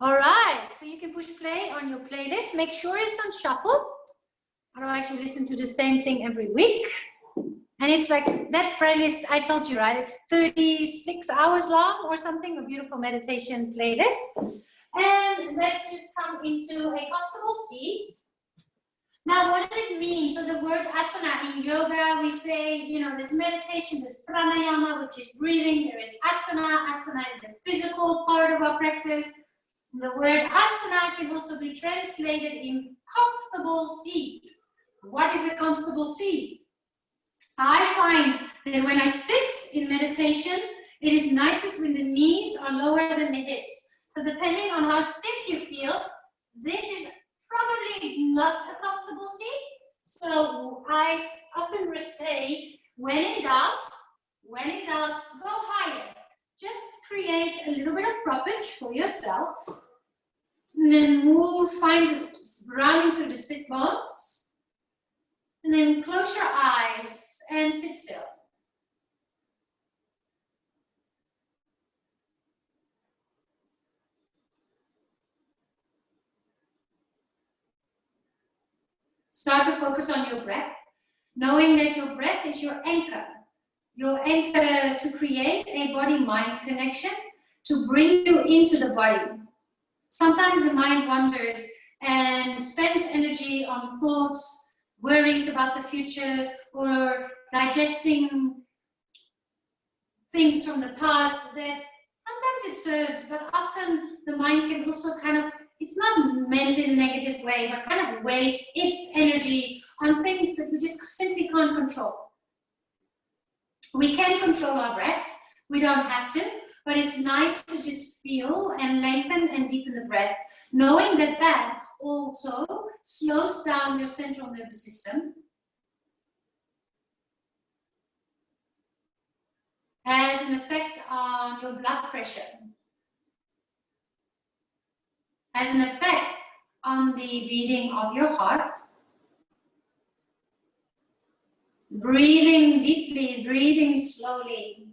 All right, so you can push play on your playlist. Make sure it's on shuffle. Otherwise, you listen to the same thing every week. And it's like that playlist, I told you, right? It's 36 hours long or something, a beautiful meditation playlist. And let's just come into a comfortable seat. Now, what does it mean? So the word asana in yoga, we say, you know, there's meditation, there's pranayama, which is breathing. There is asana. Asana is the physical part of our practice. And the word asana can also be translated in comfortable seat. What is a comfortable seat? I find that when I sit in meditation, it is nicest when the knees are lower than the hips. So depending on how stiff you feel, this is probably not a comfortable seat. So I often say, when in doubt, go higher. Just create a little bit of proppage for yourself. And then find this grounding through the sit bones. And then close your eyes and sit still. Start to focus on your breath, knowing that your breath is your anchor to create a body-mind connection, to bring you into the body. Sometimes the mind wanders and spends energy on thoughts, worries about the future, or digesting things from the past that sometimes it serves, but often the mind can also kind of, it's not meant in a negative way, but kind of waste its energy on things that we just simply can't control. We can control our breath, we don't have to, but it's nice to just feel and lengthen and deepen the breath, knowing that that also slows down your central nervous system, has an effect on your blood pressure, has an effect on the beating of your heart. Breathing deeply, breathing slowly.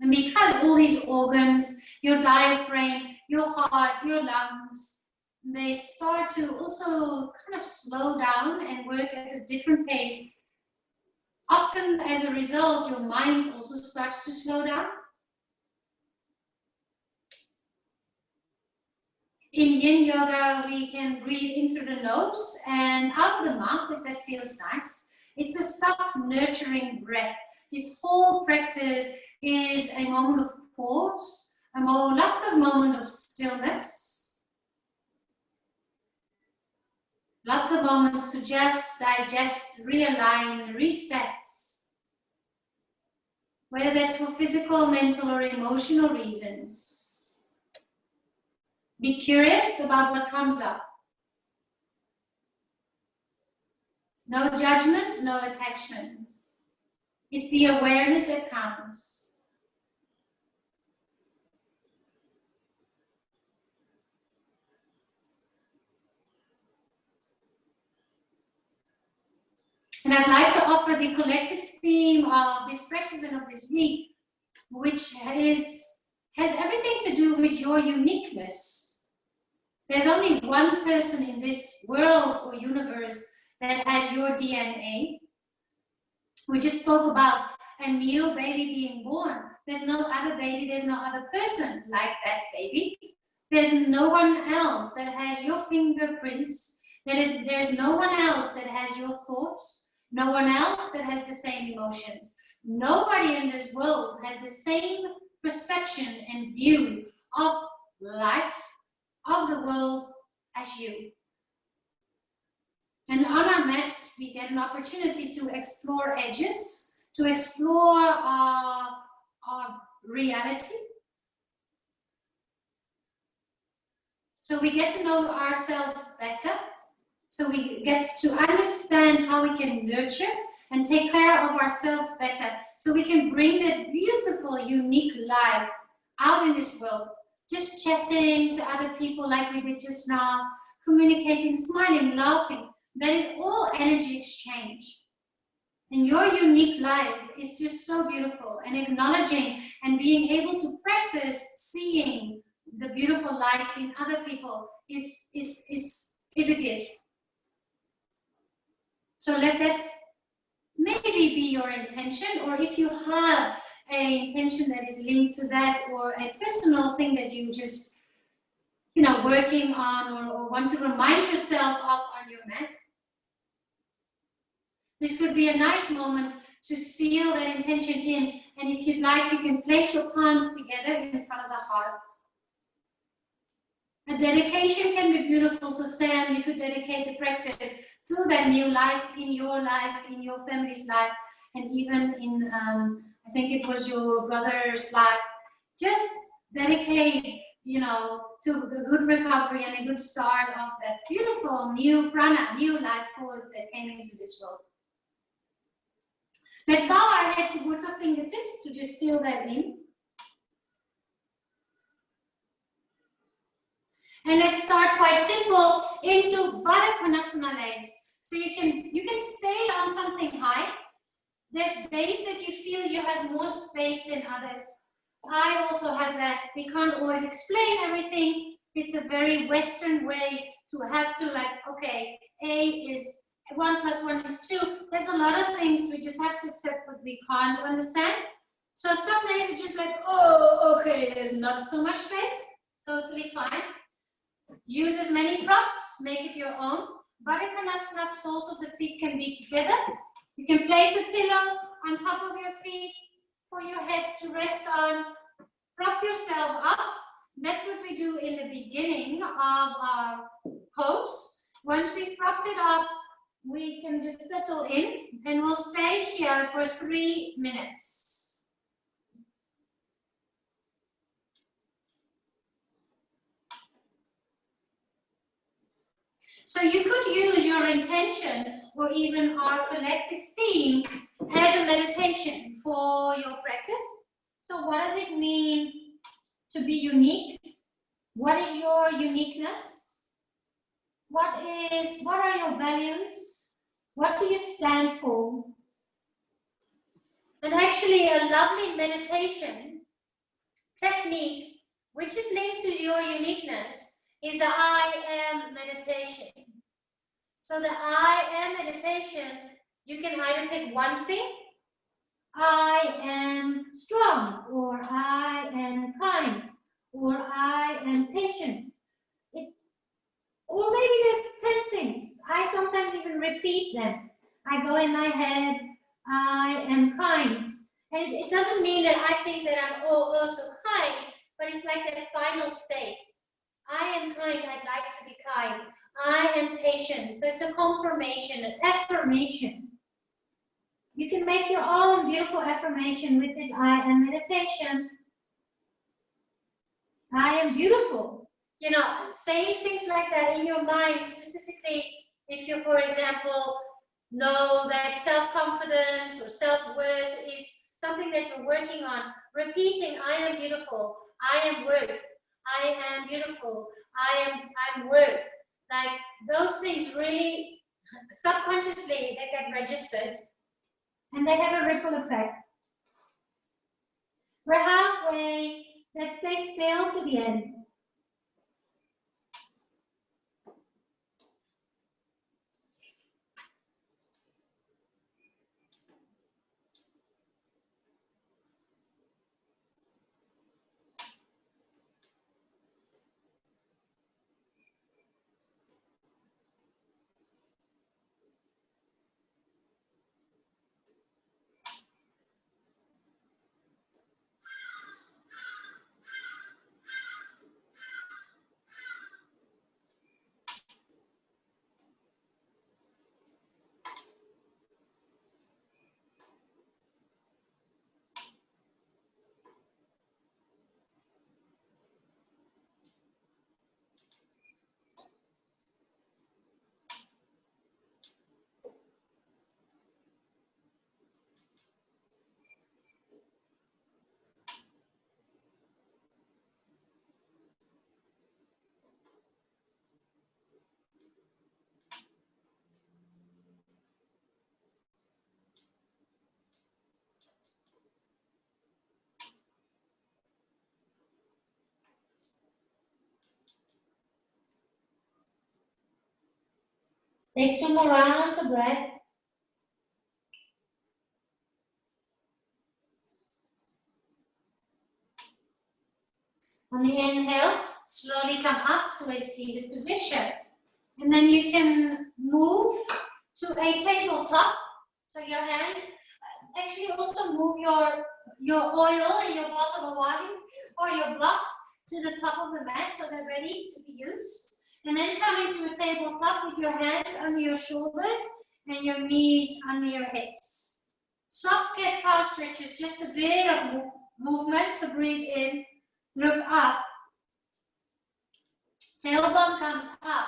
And because all these organs, your diaphragm, your heart, your lungs, they start to also kind of slow down and work at a different pace. Often, as a result, your mind also starts to slow down. In Yin Yoga, we can breathe in through the nose and out of the mouth if that feels nice. It's a soft, nurturing breath. This whole practice is a moment of pause, lots of moments of stillness, lots of moments to just digest, realign, reset. Whether that's for physical, mental, or emotional reasons. Be curious about what comes up. No judgment, no attachments. It's the awareness that counts. And I'd like to offer the collective theme of this practice and of this week, which has everything to do with your uniqueness. There's only one person in this world or universe that has your DNA. We just spoke about a new baby being born. There's no other baby, there's no other person like that baby. There's no one else that has your fingerprints. There's no one else that has your thoughts. No one else that has the same emotions. Nobody in this world has the same perception and view of life, of the world as you. And on our mats, we get an opportunity to explore edges, to explore our reality. So we get to know ourselves better. So we get to understand how we can nurture and take care of ourselves better. So we can bring that beautiful, unique life out in this world. Just chatting to other people like we did just now, communicating, smiling, laughing. That is all energy exchange. And your unique life is just so beautiful, and acknowledging and being able to practice seeing the beautiful light in other people is a gift. So let that maybe be your intention, or if you have an intention that is linked to that, or a personal thing that you just, you know, working on or want to remind yourself of on your mat. This could be a nice moment to seal that intention in, and if you'd like, you can place your palms together in front of the heart. A dedication can be beautiful, so Sam, you could dedicate the practice to that new life, in your family's life, and even in, I think it was your brother's life. Just dedicate, you know, to the good recovery and a good start of that beautiful new prana, new life force that came into this world. Let's bow our head towards our fingertips to just seal that in. And let's start quite simple into Baddha Konasana legs. So you can stay on something high. There's days that you feel you have more space than others. I also have that. We can't always explain everything. It's a very Western way to have to, like, okay, A is 1 + 1 is 2. There's a lot of things we just have to accept what we can't understand. So some days it's just like, oh, okay, there's not so much space. Totally fine. Use as many props, make it your own. Baddha Konasana, so also the feet can be together. You can place a pillow on top of your feet for your head to rest on. Prop yourself up. That's what we do in the beginning of our pose. Once we've propped it up, we can just settle in, and we'll stay here for 3 minutes. So you could use your intention or even our collective theme as a meditation for your practice. So what does it mean to be unique? What is your uniqueness? What are your values? What do you stand for? And actually a lovely meditation technique which is linked to your uniqueness is the I am meditation. So the I am meditation, you can either pick one thing. I am strong, or I am kind, or I am patient. Or maybe there's 10 things. I sometimes even repeat them. I go in my head, I am kind. And it doesn't mean that I think that I'm also kind, but it's like that final state. I am kind, I'd like to be kind. I am patient. So it's a confirmation, an affirmation. You can make your own beautiful affirmation with this I am meditation. I am beautiful. You know, saying things like that in your mind, specifically if you, for example, know that self-confidence or self-worth is something that you're working on. Repeating, I am beautiful, I am worth, I am beautiful, I'm worth. Like those things really subconsciously they get registered and they have a ripple effect. We're halfway. Let's stay still to the end. Take 2 more rounds of breath. On the inhale, slowly come up to a seated position. And then you can move to a tabletop. So your hands, actually also move your oil and your bottle of wine or your blocks to the top of the mat so they're ready to be used. And then come into a tabletop with your hands under your shoulders and your knees under your hips. Soft cat-cow stretches, just a bit of movement. So breathe in, look up. Tailbone comes up.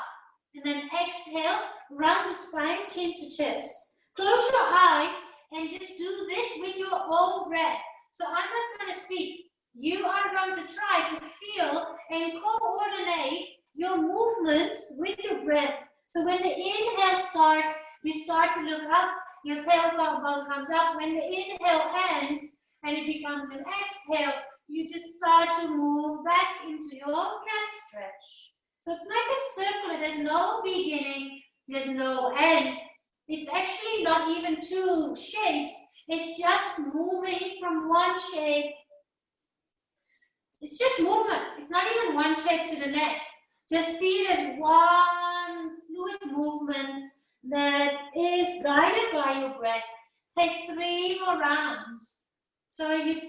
And then exhale, round the spine, chin to chest. Close your eyes and just do this with your own breath. So I'm not going to speak. You are going to try to feel and coordinate your movements with your breath. So when the inhale starts, you start to look up, your tailbone comes up. When the inhale ends and it becomes an exhale, you just start to move back into your cat stretch. So it's like a circle. There's no beginning, there's no end. It's actually not even 2 shapes. It's just moving from one shape. It's just movement. It's not even one shape to the next. Just see it as one fluid movement that is guided by your breath. Take 3 more rounds. So you're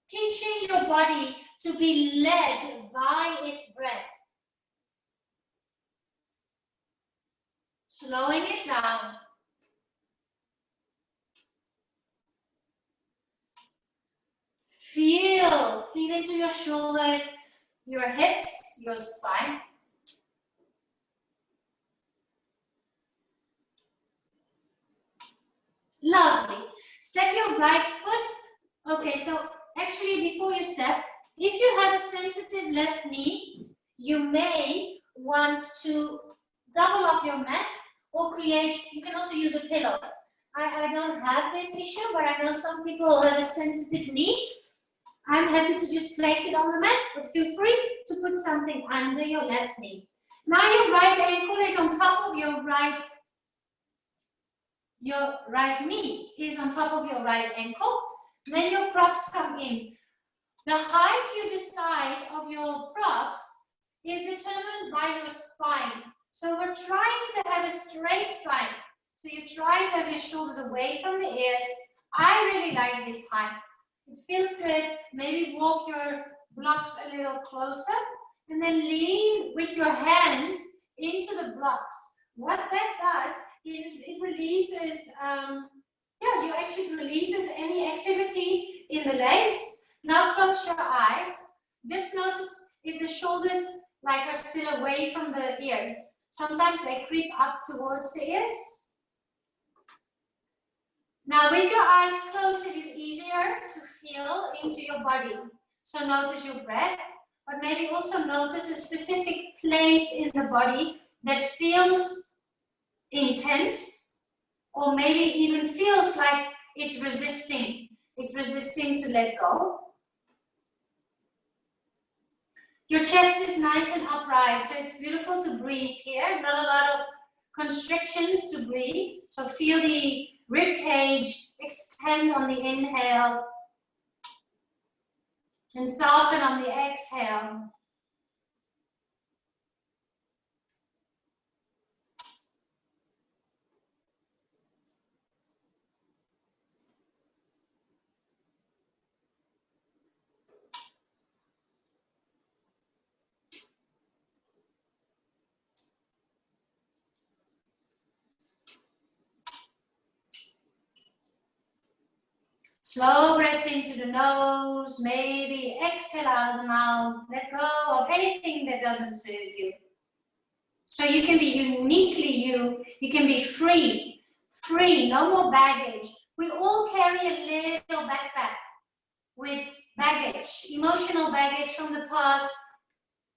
teaching your body to be led by its breath. Slowing it down. Feel into your shoulders, your hips, your spine. Lovely. Step your right foot. Okay, so actually before you step, if you have a sensitive left knee, you may want to double up your mat or create, you can also use a pillow. I don't have this issue, but I know some people have a sensitive knee. I'm happy to just place it on the mat, but feel free to put something under your left knee. Now your right ankle is on top of your right knee is on top of your right ankle. Then your props come in. The height you decide of your props is determined by your spine. So we're trying to have a straight spine. So you try to have your shoulders away from the ears. I really like this height. It feels good. Maybe walk your blocks a little closer and then lean with your hands into the blocks. What that does is it releases, you actually releases any activity in the legs. Now close your eyes. Just notice if the shoulders are still away from the ears. Sometimes they creep up towards the ears. Now with your eyes closed, it is easier to feel into your body. So notice your breath, but maybe also notice a specific place in the body that feels intense, or maybe even feels like it's resisting. It's resisting to let go. Your chest is nice and upright, so it's beautiful to breathe here. Not a lot of constrictions to breathe. So feel the rib cage extend on the inhale and soften on the exhale. Slow breaths into the nose, maybe exhale out of the mouth. Let go of anything that doesn't suit you. So you can be uniquely you. You can be free, no more baggage. We all carry a little backpack with baggage, emotional baggage from the past,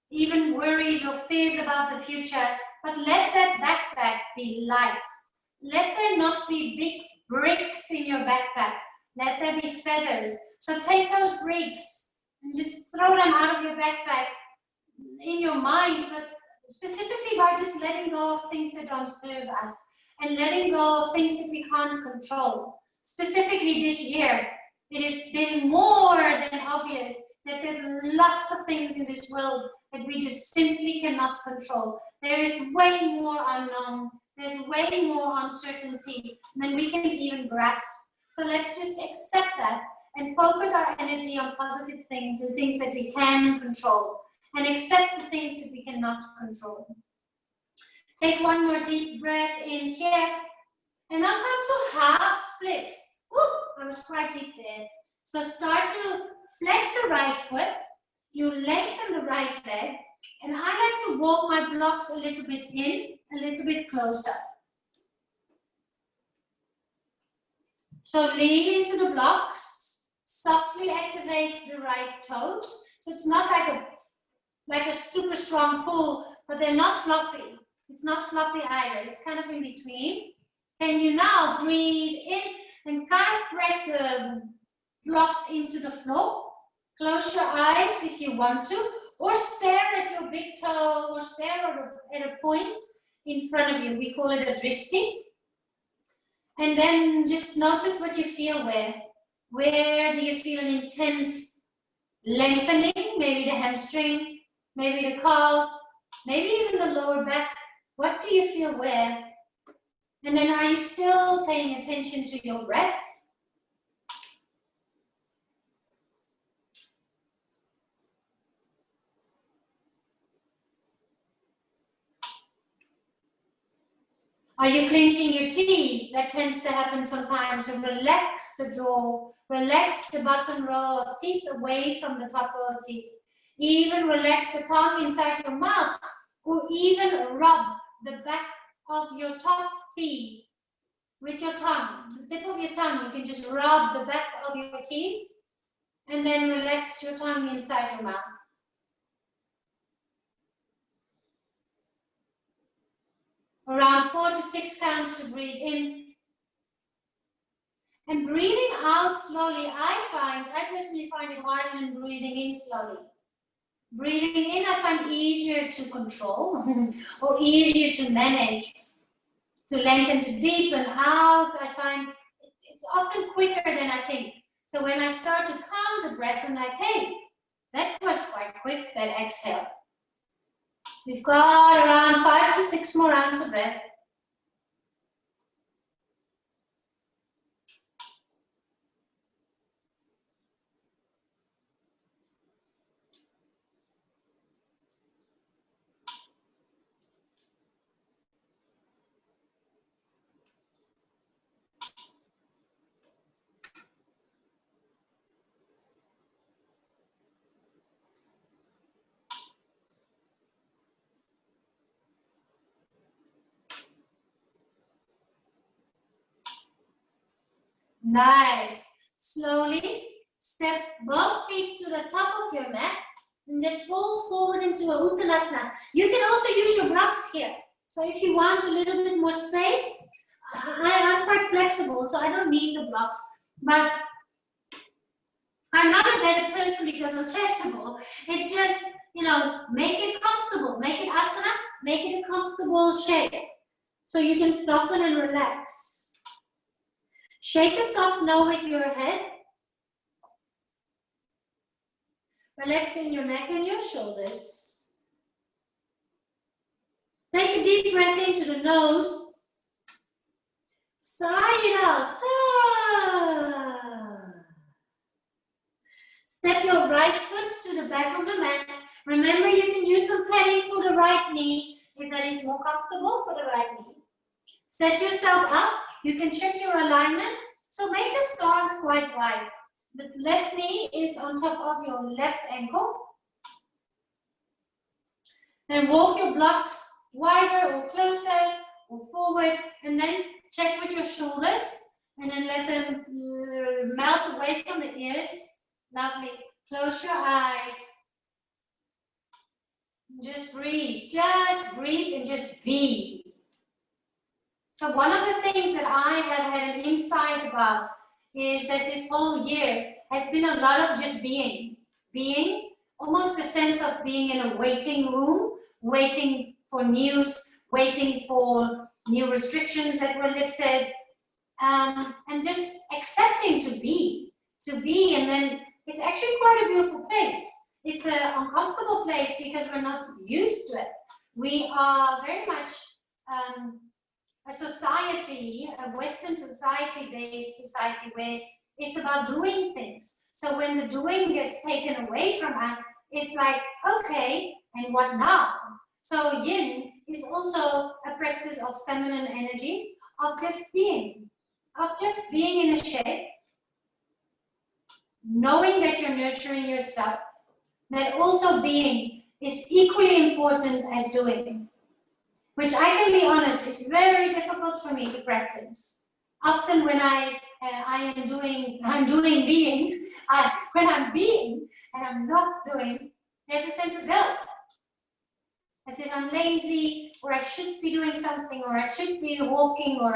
even worries or fears about the future. But let that backpack be light. Let there not be big bricks in your backpack. Let there be feathers. So take those bricks and just throw them out of your backpack in your mind, but specifically by just letting go of things that don't serve us and letting go of things that we can't control. Specifically this year, it has been more than obvious that there's lots of things in this world that we just simply cannot control. There is way more unknown. There's way more uncertainty than we can even grasp. So let's just accept that and focus our energy on positive things and things that we can control, and accept the things that we cannot control. Take one more deep breath in here, and now come to half splits. Ooh, I was quite deep there. So start to flex the right foot, you lengthen the right leg, and I like to walk my blocks a little bit in, a little bit closer. So lean into the blocks, softly activate the right toes. So it's not like a super strong pull, but they're not fluffy. It's not floppy either. It's kind of in between. Can you now breathe in and kind of press the blocks into the floor? Close your eyes if you want to, or stare at your big toe, or stare at a point in front of you. We call it a dristi. And then just notice what you feel where. Where do you feel an intense lengthening? Maybe the hamstring, maybe the calf, maybe even the lower back. What do you feel where? And then are you still paying attention to your breath? Are you clenching your teeth? That tends to happen sometimes. So relax the jaw, relax the bottom row of teeth away from the top row of teeth. Even relax the tongue inside your mouth, or even rub the back of your top teeth with your tongue. The tip of your tongue, you can just rub the back of your teeth and then relax your tongue inside your mouth. Around 4 to 6 counts to breathe in. And breathing out slowly, I personally find it harder than breathing in slowly. Breathing in, I find easier to control or easier to manage. To lengthen, to deepen out, I find it's often quicker than I think. So when I start to count the breath, I'm like, hey, that was quite quick, that exhale. We've got around 5 to 6 more rounds of breath. Nice. Slowly step both feet to the top of your mat and just fold forward into a Uttanasana. You can also use your blocks here. So if you want a little bit more space, I'm quite flexible, so I don't need the blocks. But I'm not a better person because I'm flexible. It's just, you know, make it comfortable. Make it asana, make it a comfortable shape. So you can soften and relax. Shake a soft no with your head. Relaxing your neck and your shoulders. Take a deep breath into the nose. Sigh it out. Step your right foot to the back of the mat. Remember, you can use some padding for the right knee if that is more comfortable for the right knee. Set yourself up. You can check your alignment. So make the stance quite wide. The left knee is on top of your left ankle. And walk your blocks wider or closer or forward. And then check with your shoulders. And then let them melt away from the ears. Lovely. Close your eyes. Just breathe and just be. So one of the things that I have had an insight about is that this whole year has been a lot of just being. Being, almost a sense of being in a waiting room, waiting for news, waiting for new restrictions that were lifted, and just accepting to be, and then it's actually quite a beautiful place. It's an uncomfortable place because we're not used to it. We are very much a society, a Western society-based society where it's about doing things. So when the doing gets taken away from us, it's like, okay, and what now? So yin is also a practice of feminine energy, of just being in a shape, knowing that you're nurturing yourself, that also being is equally important as doing, which I can be honest, is very difficult for me to practice. Often when I'm doing being, when I'm being and I'm not doing, there's a sense of guilt. As if I'm lazy, or I should be doing something, or I should be walking, or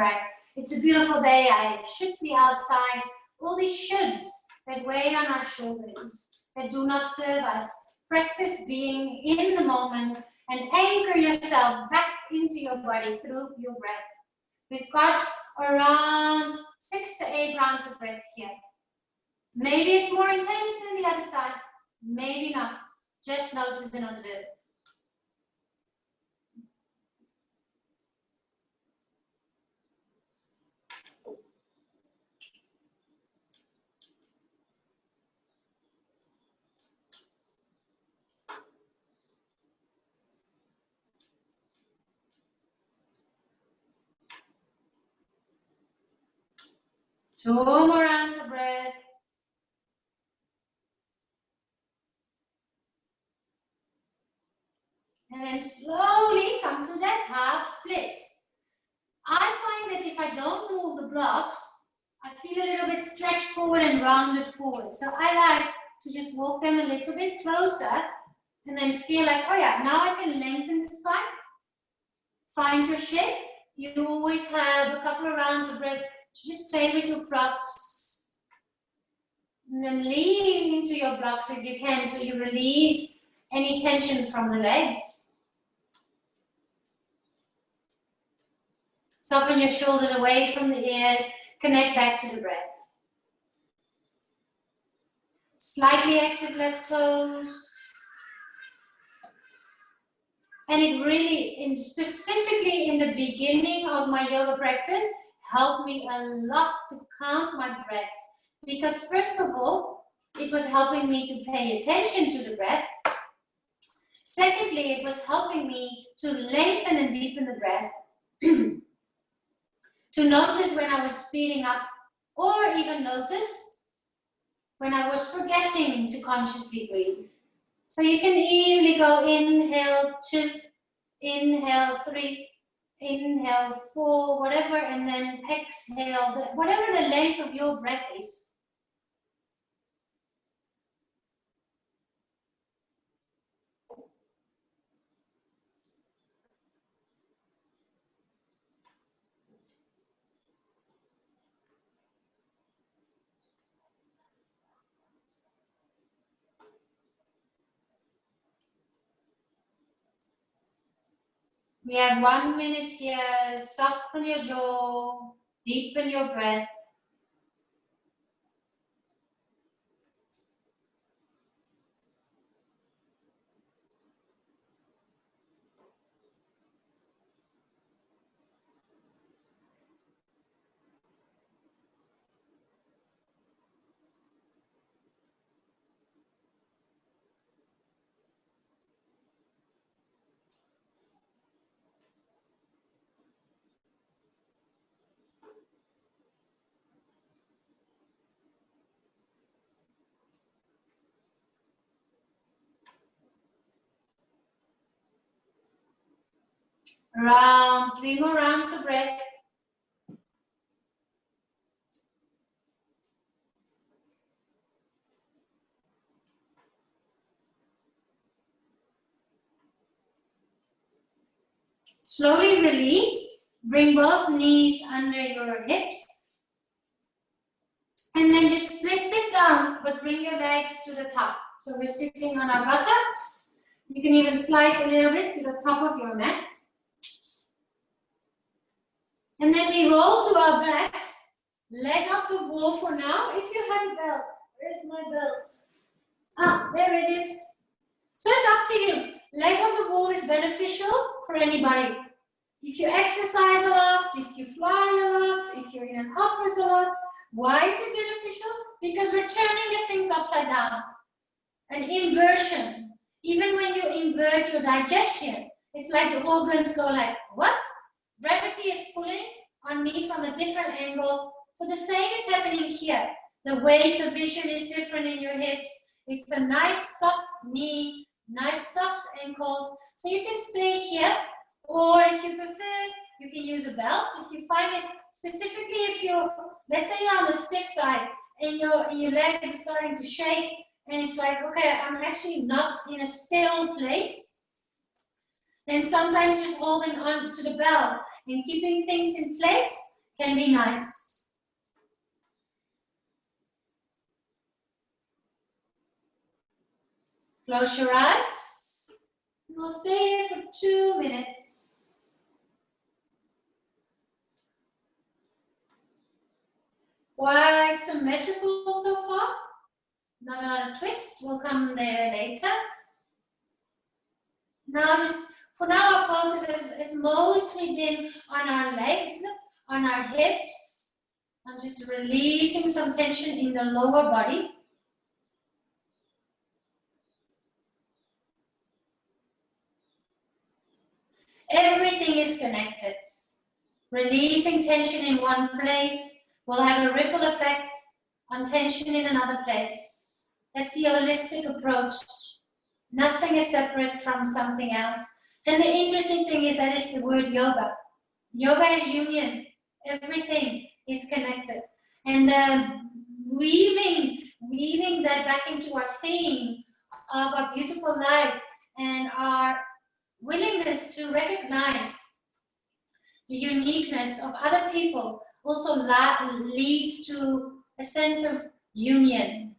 it's a beautiful day, I should be outside. All these shoulds that weigh on our shoulders, that do not serve us. Practice being in the moment and anchor yourself back into your body through your breath. We've got around 6 to 8 rounds of breath here. Maybe it's more intense than the other side, maybe not. Just notice and observe. Two more rounds of breath. And then slowly come to that half splits. I find that if I don't move the blocks, I feel a little bit stretched forward and rounded forward. So I like to just walk them a little bit closer and then feel like, oh yeah, now I can lengthen the spine. Find your shape. You always have a couple of rounds of breath to just play with your props. And then lean into your blocks if you can, so you release any tension from the legs. Soften your shoulders away from the ears, connect back to the breath. Slightly active left toes. And it really, specifically in the beginning of my yoga practice, helped me a lot to count my breaths. Because first of all, it was helping me to pay attention to the breath. Secondly, it was helping me to lengthen and deepen the breath. To notice when I was speeding up, or even notice when I was forgetting to consciously breathe. So you can easily go inhale 2, inhale 3, inhale 4, whatever, and then exhale, whatever the length of your breath is. We have 1 minute here. Soften your jaw, deepen your breath. Round, 3 more rounds of breath. Slowly release. Bring both knees under your hips. And then just let's sit down, but bring your legs to the top. So we're sitting on our buttocks. You can even slide a little bit to the top of your mat. And then we roll to our backs. Leg up the wall for now. If you have a belt, where's my belt? Ah, there it is. So it's up to you. Leg up the wall is beneficial for anybody. If you exercise a lot, if you fly a lot, if you're in an office a lot, why is it beneficial? Because we're turning the things upside down. An inversion. Even when you invert your digestion, it's like the organs go like, what? Gravity is pulling on me from a different angle. So the same is happening here. The weight, the vision is different in your hips. It's a nice soft knee, nice soft ankles. So you can stay here, or if you prefer, you can use a belt. If you find it, specifically if you're, let's say you're on the stiff side and your legs are starting to shake, and it's like, okay, I'm actually not in a still place, then sometimes just holding on to the belt and keeping things in place can be nice. Close your eyes. We'll stay here for 2 minutes. Quite symmetrical so far. Not a lot of twist, we'll come there later. Now for now our focus has mostly been on our legs, on our hips. I'm just releasing some tension in the lower body. Everything is connected. Releasing tension in one place will have a ripple effect on tension in another place. That's the holistic approach. Nothing is separate from something else. And the interesting thing is that it's the word yoga. Yoga is union. Everything is connected. And weaving that back into our theme of our beautiful light and our willingness to recognize the uniqueness of other people also leads to a sense of union.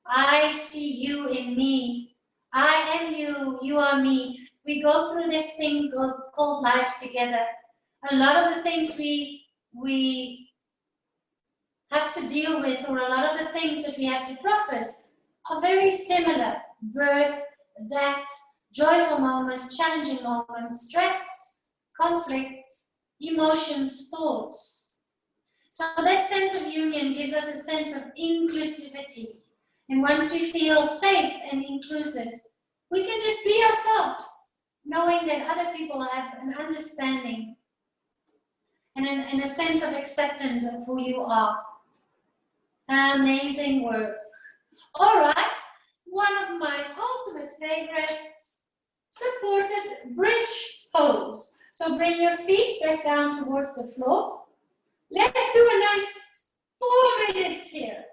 I see you in me. I am you, you are me. We go through this thing called life together. A lot of the things we have to deal with, or a lot of the things that we have to process, are very similar. Birth, death, joyful moments, challenging moments, stress, conflicts, emotions, thoughts. So that sense of union gives us a sense of inclusivity. And once we feel safe and inclusive, we can just be ourselves, knowing that other people have an understanding and a sense of acceptance of who you are. Amazing work. All right, one of my ultimate favorites, supported bridge pose. So bring your feet back down towards the floor. Let's do a nice 4 minutes here.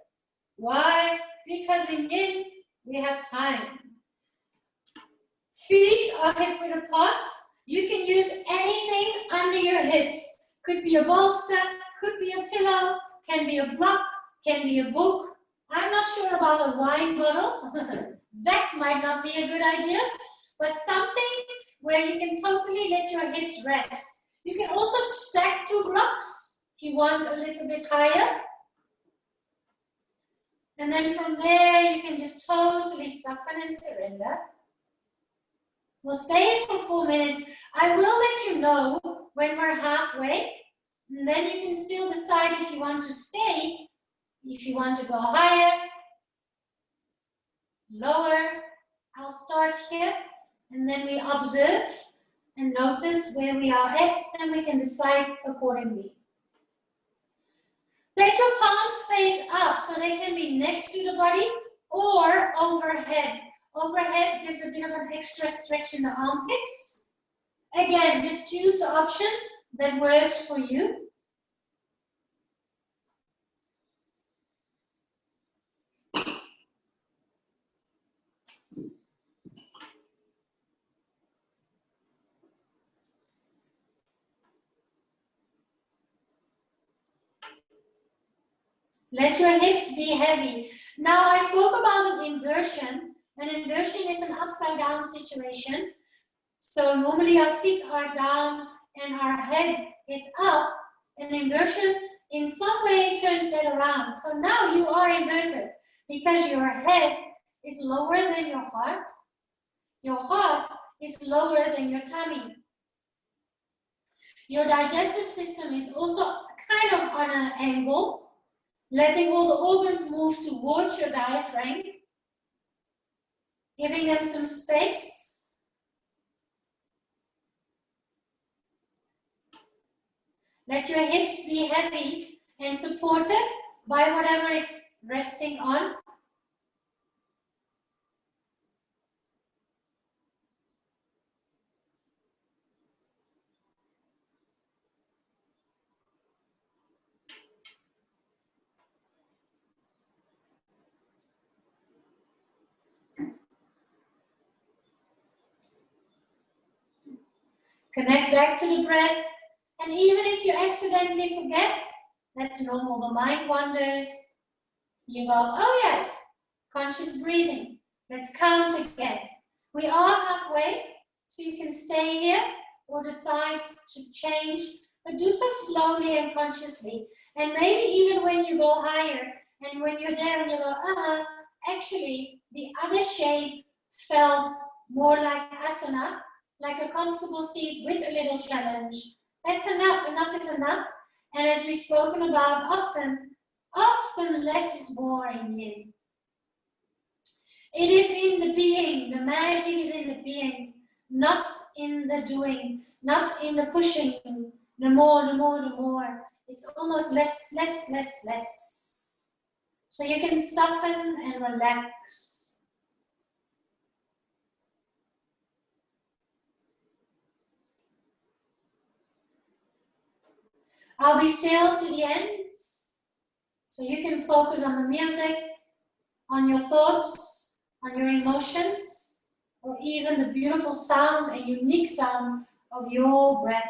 Why? Because in yin, we have time. Feet are hip width apart. You can use anything under your hips. Could be a bolster, could be a pillow, can be a block, can be a book. I'm not sure about a wine bottle. That might not be a good idea, but something where you can totally let your hips rest. You can also stack 2 blocks if you want a little bit higher. And then from there, you can just totally soften and surrender. We'll stay for 4 minutes. I will let you know when we're halfway. And then you can still decide if you want to stay, if you want to go higher, lower. I'll start here. And then we observe and notice where we are at, and we can decide accordingly. Let your palms face up so they can be next to the body or overhead. Overhead gives a bit of an extra stretch in the armpits. Again, just choose the option that works for you. Let your hips be heavy. Now I spoke about an inversion. An inversion is an upside down situation. So normally our feet are down and our head is up. An inversion in some way turns that around. So now you are inverted because your head is lower than your heart. Your heart is lower than your tummy. Your digestive system is also kind of on an angle, letting all the organs move towards your diaphragm, giving them some space. Let your hips be heavy and supported by whatever it's resting on. Connect back to the breath. And even if you accidentally forget, that's normal. The mind wanders. You go, oh yes, conscious breathing. Let's count again. We are halfway, so you can stay here or decide to change, but do so slowly and consciously. And maybe even when you go higher, and when you're there and you go, actually, the other shape felt more like asana, like a comfortable seat with a little challenge. That's enough. Enough is enough. And as we've spoken about often less is more in you. It is in the being. The magic is in the being, not in the doing, not in the pushing. The more, the more, the more. It's almost less, less, less, less. So you can soften and relax. I'll be still to the end, so you can focus on the music, on your thoughts, on your emotions, or even the beautiful sound and unique sound of your breath.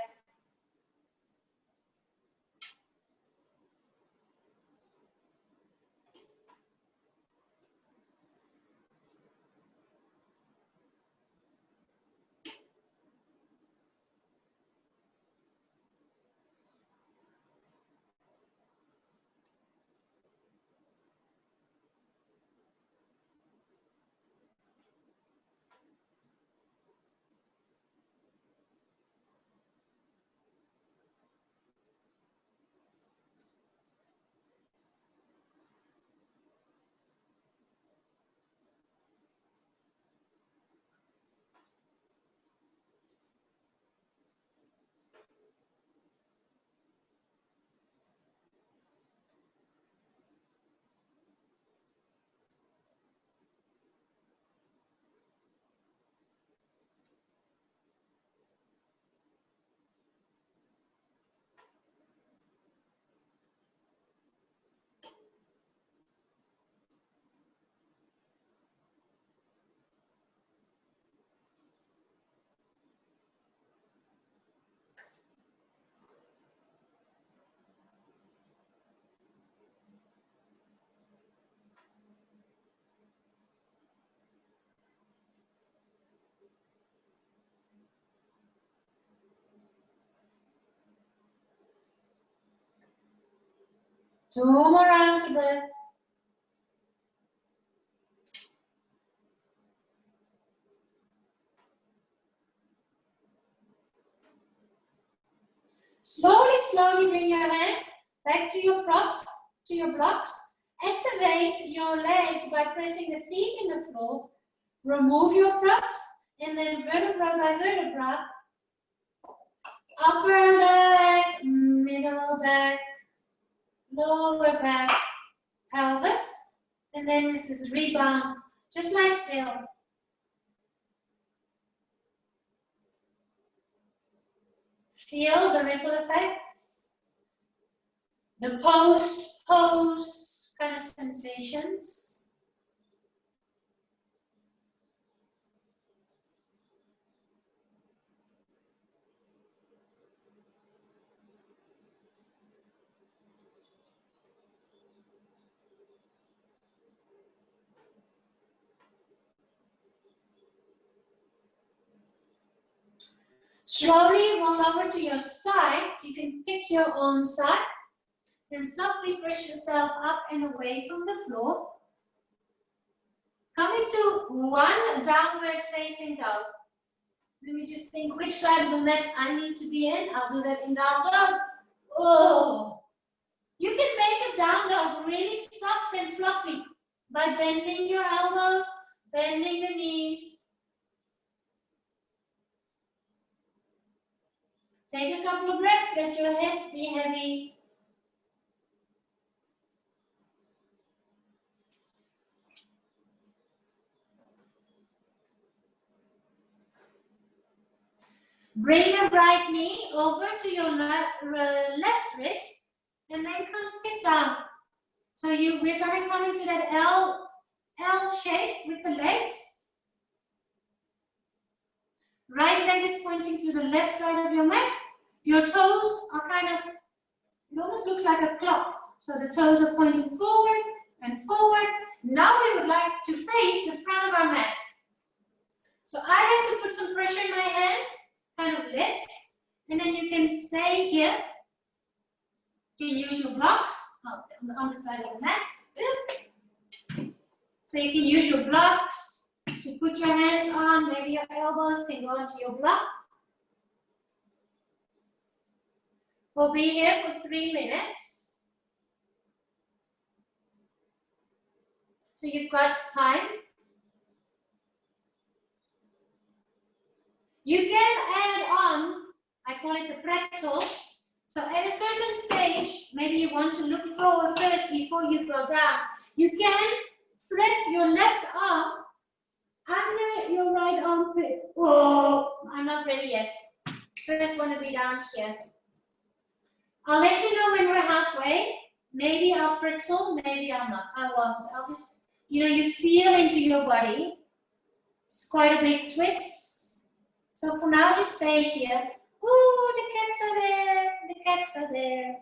Two more rounds of breath. Slowly, slowly bring your hands back to your props, to your blocks. Activate your legs by pressing the feet in the floor. Remove your props and then vertebra by vertebra. Upper back, middle back, lower back, pelvis. And then this is rebound. Just lie still. Feel the ripple effects. The post-pose kind of sensations. Slowly roll over to your sides. You can pick your own side. And softly push yourself up and away from the floor. Come into one downward facing dog. Let me just think which side of the mat I need to be in. I'll do that in down dog. Oh! You can make a down dog really soft and floppy by bending your elbows, bending the knees. Take a couple of breaths, let your head be heavy. Bring the right knee over to your left wrist and then come sit down. So we're going to come into that L shape with the legs. Right leg is pointing to the left side of your mat. Your toes are kind of, it almost looks like a clock. So the toes are pointing forward and forward. Now we would like to face the front of our mat. So I like to put some pressure in my hands. Kind of lift, and then you can stay here. You can use your blocks on the other side of the mat. So you can use your blocks to put your hands on. Maybe your elbows can go onto your block. We'll be here for 3 minutes. So you've got time. You can add on, I call it the pretzel. So at a certain stage, maybe you want to look forward first before you go down. You can thread your left arm under your right armpit. Oh, I'm not ready yet. First want to be down here. I'll let you know when we're halfway. Maybe I'll pretzel, maybe I'll not. I won't. I'll just, you feel into your body. It's quite a big twist. So for now, just stay here. Ooh, the cats are there. The cats are there.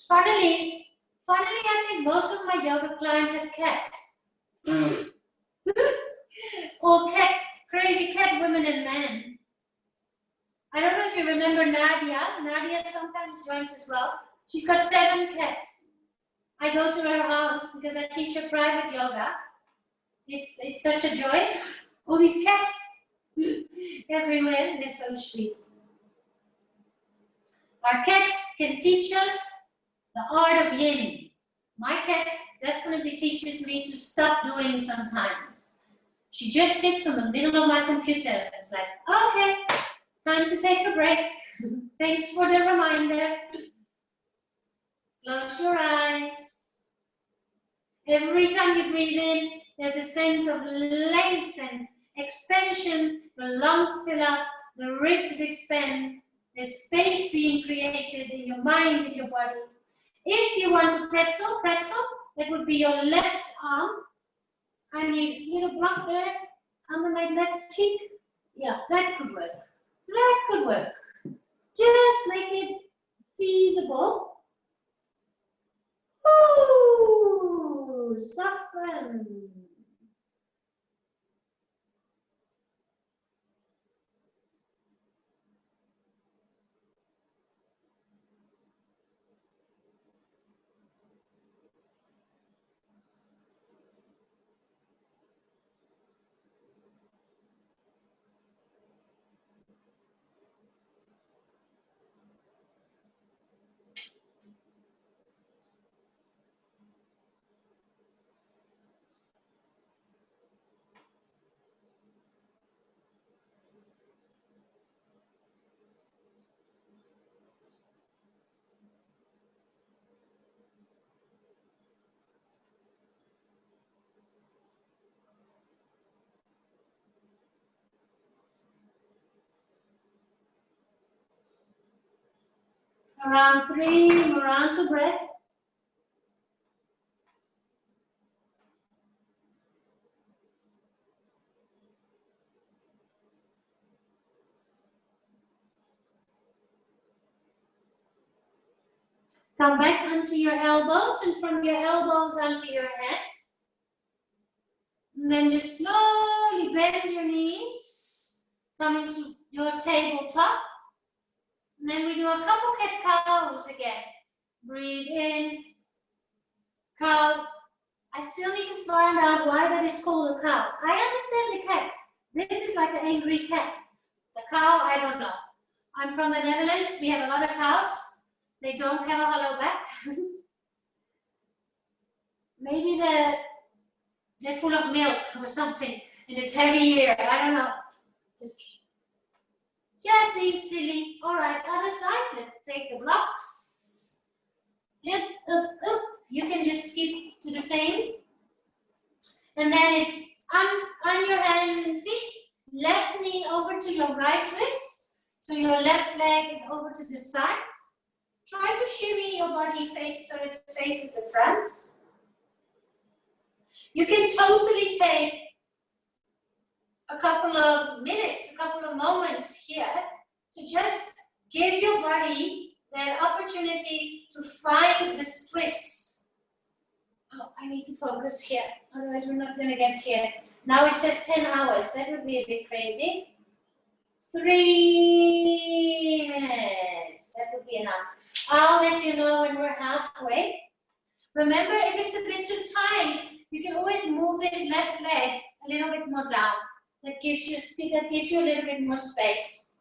Funnily, I think most of my yoga clients have cats. Or crazy cat women and men. I don't know if you remember Nadia. Nadia sometimes joins as well. She's got 7 cats. I go to her house because I teach her private yoga. It's such a joy. All these cats everywhere, they're so sweet. Our cats can teach us the art of yin. My cat definitely teaches me to stop doing sometimes. She just sits in the middle of my computer and it's like, okay, time to take a break. Thanks for the reminder. Close your eyes. Every time you breathe in, there's a sense of length and expansion. The lungs fill up, the ribs expand. There's space being created in your mind, in your body. If you want to pretzel, that would be your left arm. I need a little block there under my left cheek. Yeah, that could work. That could work. Just make it feasible. Ooh, soften. Around 3 more rounds of breath. Come back onto your elbows and from your elbows onto your hands. And then just slowly bend your knees. Coming to your tabletop. And then we do a couple cat-cows again. Breathe in, cow. I still need to find out why that is called a cow. I understand the cat. This is like an angry cat. The cow, I don't know. I'm from the Netherlands. We have a lot of cows. They don't have a hollow back. Maybe they're full of milk or something, and it's heavy here. I don't know. Just being silly. All right, other side. Let's take the blocks. Yep, up, up. You can just keep to the same. And then it's on your hands and feet. Left knee over to your right wrist. So your left leg is over to the sides. Try to shimmy your body face so it faces the front. You can totally take a couple of minutes, a couple of moments here to just give your body that opportunity to find this twist. Oh, I need to focus here, otherwise we're not going to get here. Now it says 10 hours, that would be a bit crazy. 3 minutes, that would be enough. I'll let you know when we're halfway. Remember, if it's a bit too tight, you can always move this left leg a little bit more down. That gives you a little bit more space.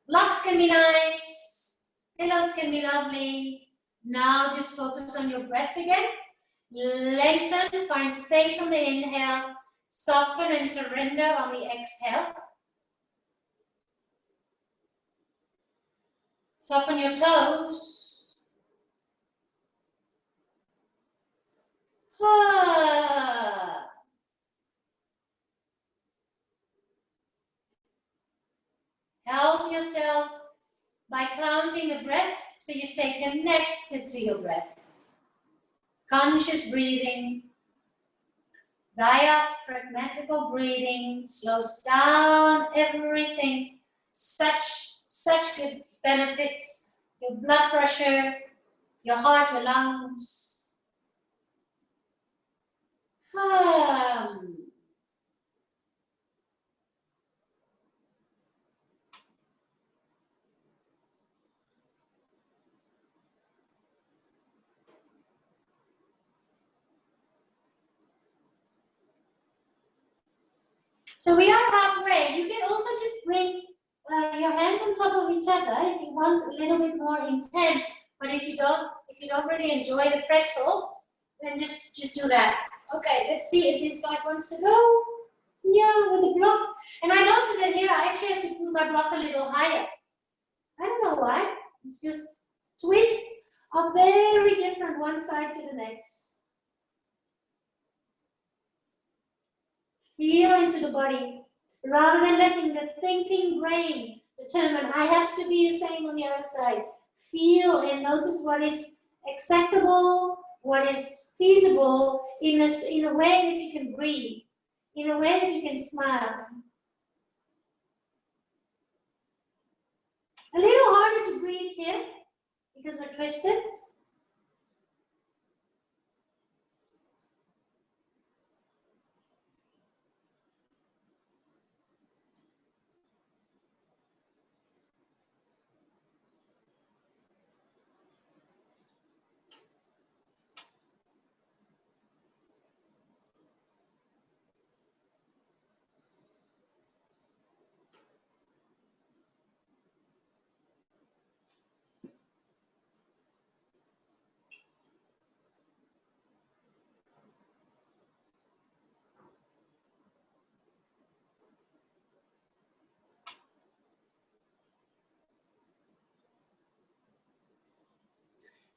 Blocks can be nice, pillows can be lovely. Now just focus on your breath again. Lengthen, find space on the inhale, soften and surrender on the exhale. Soften your toes. Help yourself by counting the breath so you stay connected to your breath. Conscious breathing, diaphragmatical breathing slows down everything. Such good benefits. Your blood pressure, your heart, your lungs. So we are halfway. You can also just bring your hands on top of each other if you want a little bit more intense. But if you don't really enjoy the pretzel, then just do that. Okay, let's see if this side wants to go. Yeah, with the block. And I noticed that here I actually have to put my block a little higher. I don't know why. It's just twists are very different one side to the next. Feel into the body rather than letting the thinking brain determine I have to be the same on the other side. Feel and notice what is accessible, what is feasible in a way that you can breathe, in a way that you can smile. A little harder to breathe here because we're twisted.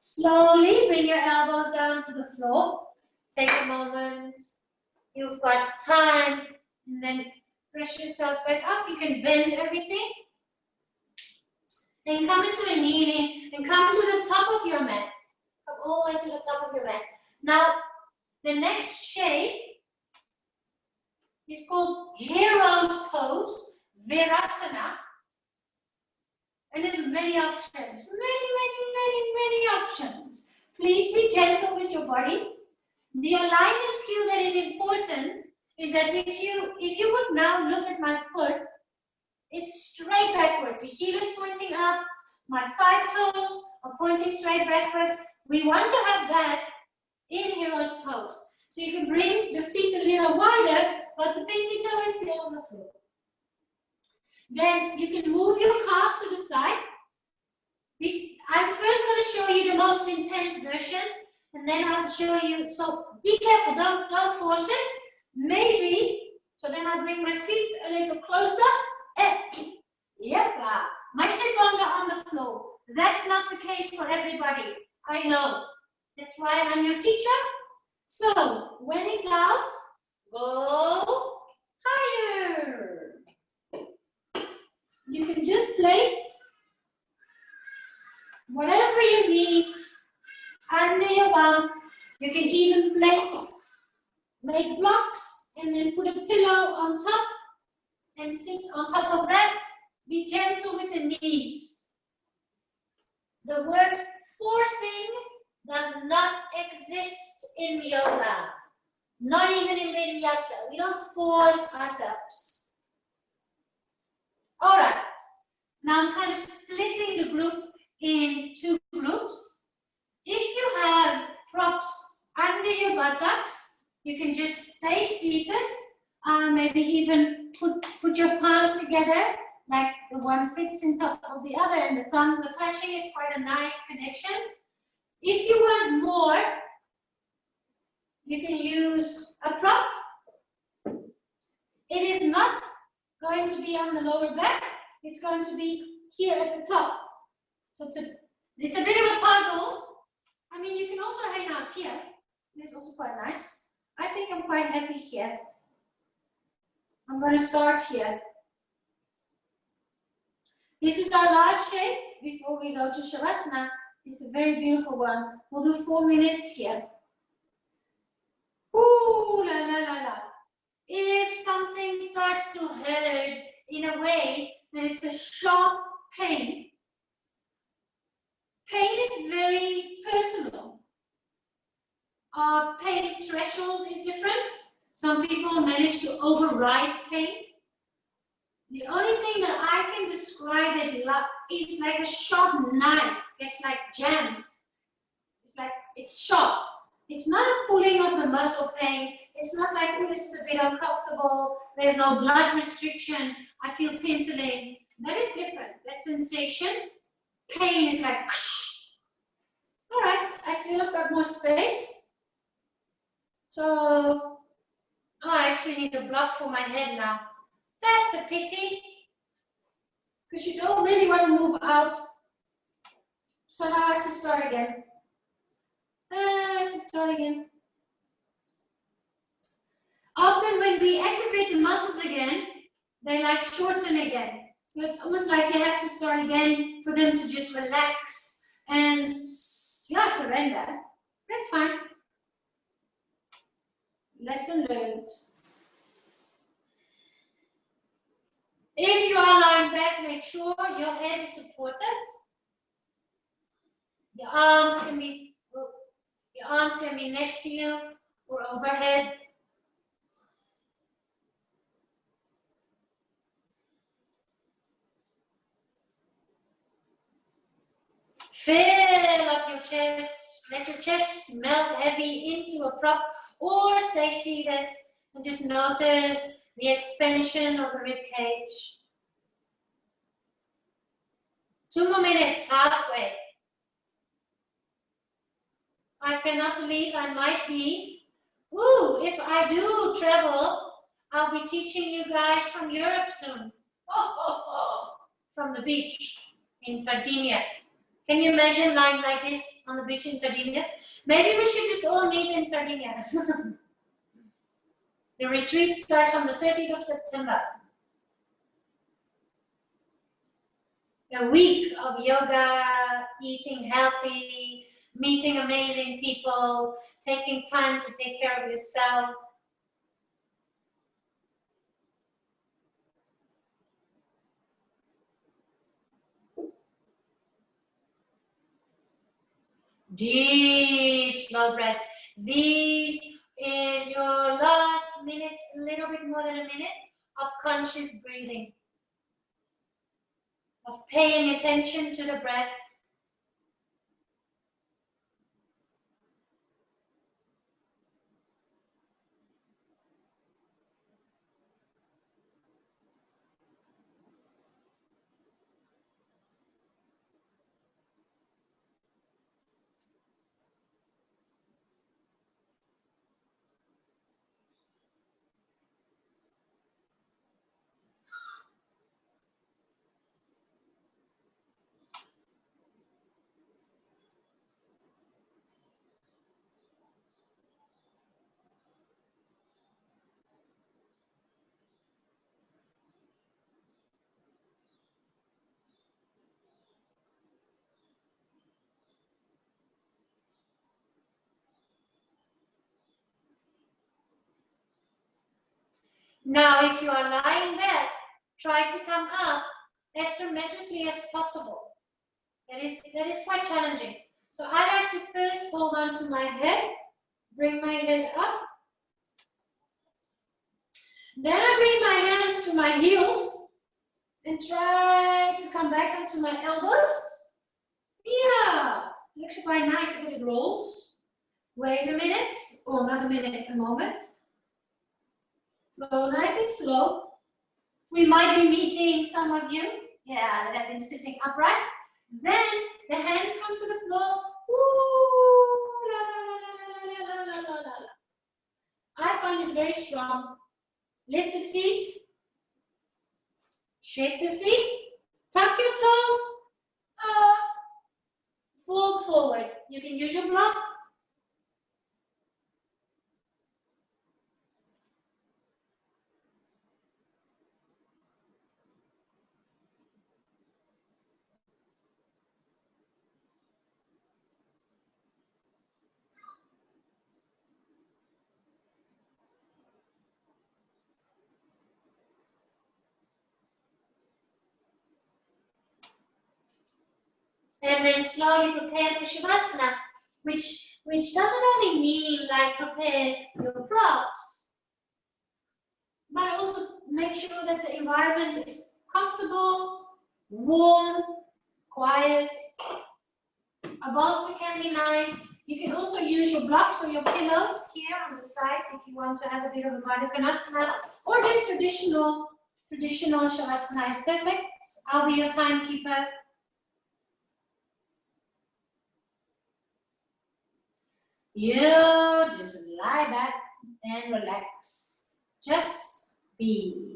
Slowly bring your elbows down to the floor. Take a moment. You've got time. And then press yourself back up. You can bend everything. And come into a kneeling and come to the top of your mat. Come all the way to the top of your mat. Now, the next shape is called Hero's Pose, Virasana. And there's many options, many options. Please be gentle with your body. The alignment cue that is important is that if you would now look at my foot, it's straight backward. The heel is pointing up. My 5 toes are pointing straight backwards. We want to have that in hero's pose. So you can bring the feet a little wider, but the pinky toe is still on the floor. Then you can move your calves to the side. I'm first going to show you the most intense version, and then I'll show you. So be careful, don't force it. Maybe, so then I bring my feet a little closer. Yep, my sit bones are on the floor. That's not the case for everybody. I know. That's why I'm your teacher. So when in doubt, go higher. You can just place whatever you need under your bum. You can even make blocks and then put a pillow on top and sit on top of that. Be gentle with the knees. The word forcing does not exist in yoga. Not even in vinyasa. We don't force ourselves. All right. Now I'm kind of splitting the group in 2 groups. If you have props under your buttocks, you can just stay seated. Maybe even put your palms together, like the one fits in top of the other and the thumbs are touching. It's quite a nice connection. If you want more, you can use a prop. It is not going to be on the lower back. It's going to be here at the top. So it's a bit of a puzzle. I mean, you can also hang out here. This is also quite nice. I think I'm quite happy here. I'm going to start here. This is our last shape before we go to Shavasana. It's a very beautiful one. We'll do 4 minutes here. Ooh, la la la la. If something starts to hurt in a way, then it's a sharp pain. Pain is very personal. Our pain threshold is different. Some people manage to override pain. The only thing that I can describe it is like a sharp knife. It's like jammed. It's like it's sharp. It's not a pulling of the muscle pain. It's not like, oh, this is a bit uncomfortable. There's no blood restriction. I feel tingling. That is different. That sensation. Pain is like, all right, I feel I've got more space. So, I actually need a block for my head now. That's a pity. Because you don't really want to move out. So now I have to start again. I have to start again. Often when we activate the muscles again, they like shorten again. So it's almost like you have to start again for them to just relax and surrender. That's fine. Lesson learned. If you are lying back, make sure your head is supported. Your arms can be next to you or overhead. Fill up your chest. Let your chest melt heavy into a prop or stay seated and just notice the expansion of the rib cage. 2 more minutes, halfway. I cannot believe I might be. Ooh, if I do travel, I'll be teaching you guys from Europe soon. From the beach in Sardinia. Can you imagine lying like this on the beach in Sardinia? Maybe we should just all meet in Sardinia. The retreat starts on the 30th of September. A week of yoga, eating healthy, meeting amazing people, taking time to take care of yourself. Deep, slow breaths. This is your last last minute, a little bit more than a minute of conscious breathing, of paying attention to the breath. Now, if you are lying there, try to come up as symmetrically as possible. That is quite challenging. So I like to first hold on to my head, bring my head up. Then I bring my hands to my heels and try to come back onto my elbows. Yeah, it's actually quite nice because it rolls. Wait a minute, or not a minute, a moment. Go nice and slow. We might be meeting some of you, that have been sitting upright. Then the hands come to the floor. Ooh, la, la, la, la, la, la, la, la. I find this very strong. Lift the feet. Shake the feet. Tuck your toes. Fold forward. You can use your block. And then slowly prepare for Shavasana, which doesn't only mean like prepare your props, but also make sure that the environment is comfortable, warm, quiet. A bolster can be nice. You can also use your blocks or your pillows here on the side if you want to have a bit of a Baddha Konasana, or just traditional Shavasana is perfect. I'll be your timekeeper. You just lie back and relax. Just be.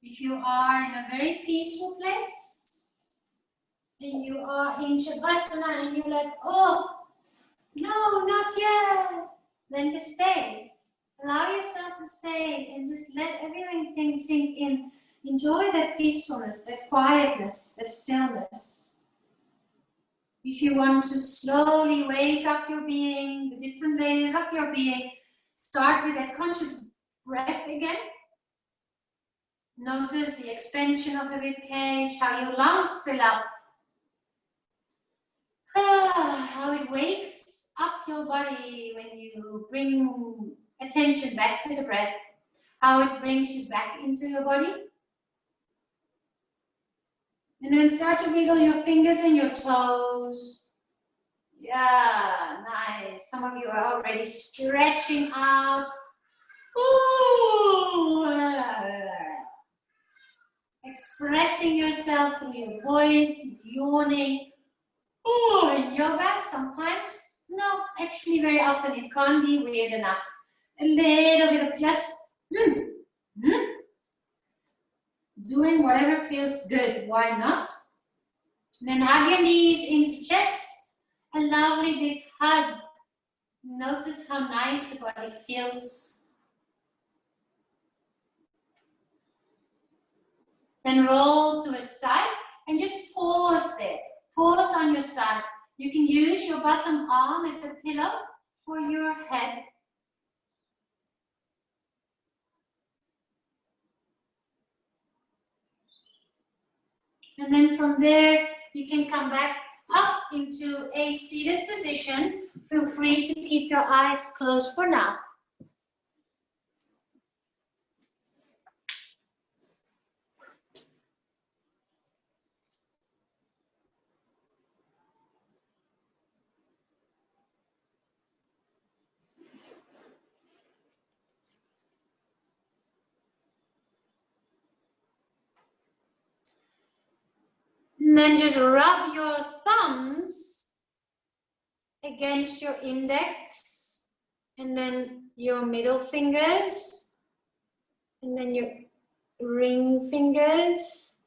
If you are in a very peaceful place, and you are in Shavasana and you're like, oh, no, not yet, then just stay. Allow yourself to stay and just let everything sink in. Enjoy that peacefulness, that quietness, that stillness. If you want to slowly wake up your being, the different layers of your being, start with that conscious breath again. Notice the expansion of the rib cage, how your lungs fill up. How it wakes up your body when you bring attention back to the breath. How it brings you back into your body. And then start to wiggle your fingers and your toes. Yeah, nice. Some of you are already stretching out. Ooh. Expressing yourself through your voice, yawning. Oh, in yoga, sometimes, no, actually very often it can't be weird enough. A little bit of just doing whatever feels good, why not? Then hug your knees into chest, a lovely big hug. Notice how nice the body feels. Then roll to a side and just pause there. Pause on your side. You can use your bottom arm as a pillow for your head. And then from there, you can come back up into a seated position. Feel free to keep your eyes closed for now. And then just rub your thumbs against your index, and then your middle fingers, and then your ring fingers,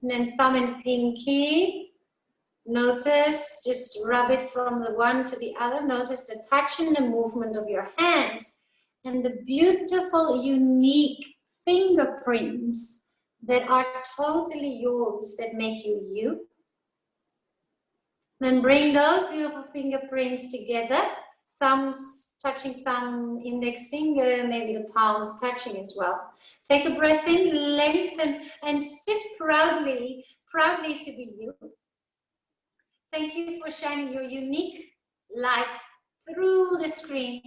and then thumb and pinky. Notice, just rub it from the one to the other. Notice the touch and the movement of your hands, and the beautiful, unique fingerprints that are totally yours, that make you you. Then bring those beautiful fingerprints together, thumbs touching thumb, index finger, maybe the palms touching as well. Take a breath in, lengthen, and sit proudly to be you. Thank you for shining your unique light through the screen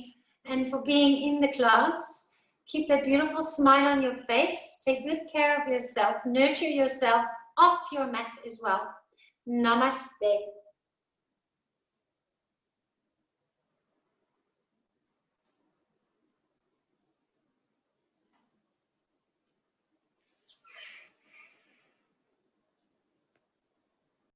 and for being in the class. Keep that beautiful smile on your face. Take good care of yourself. Nurture yourself off your mat as well. Namaste.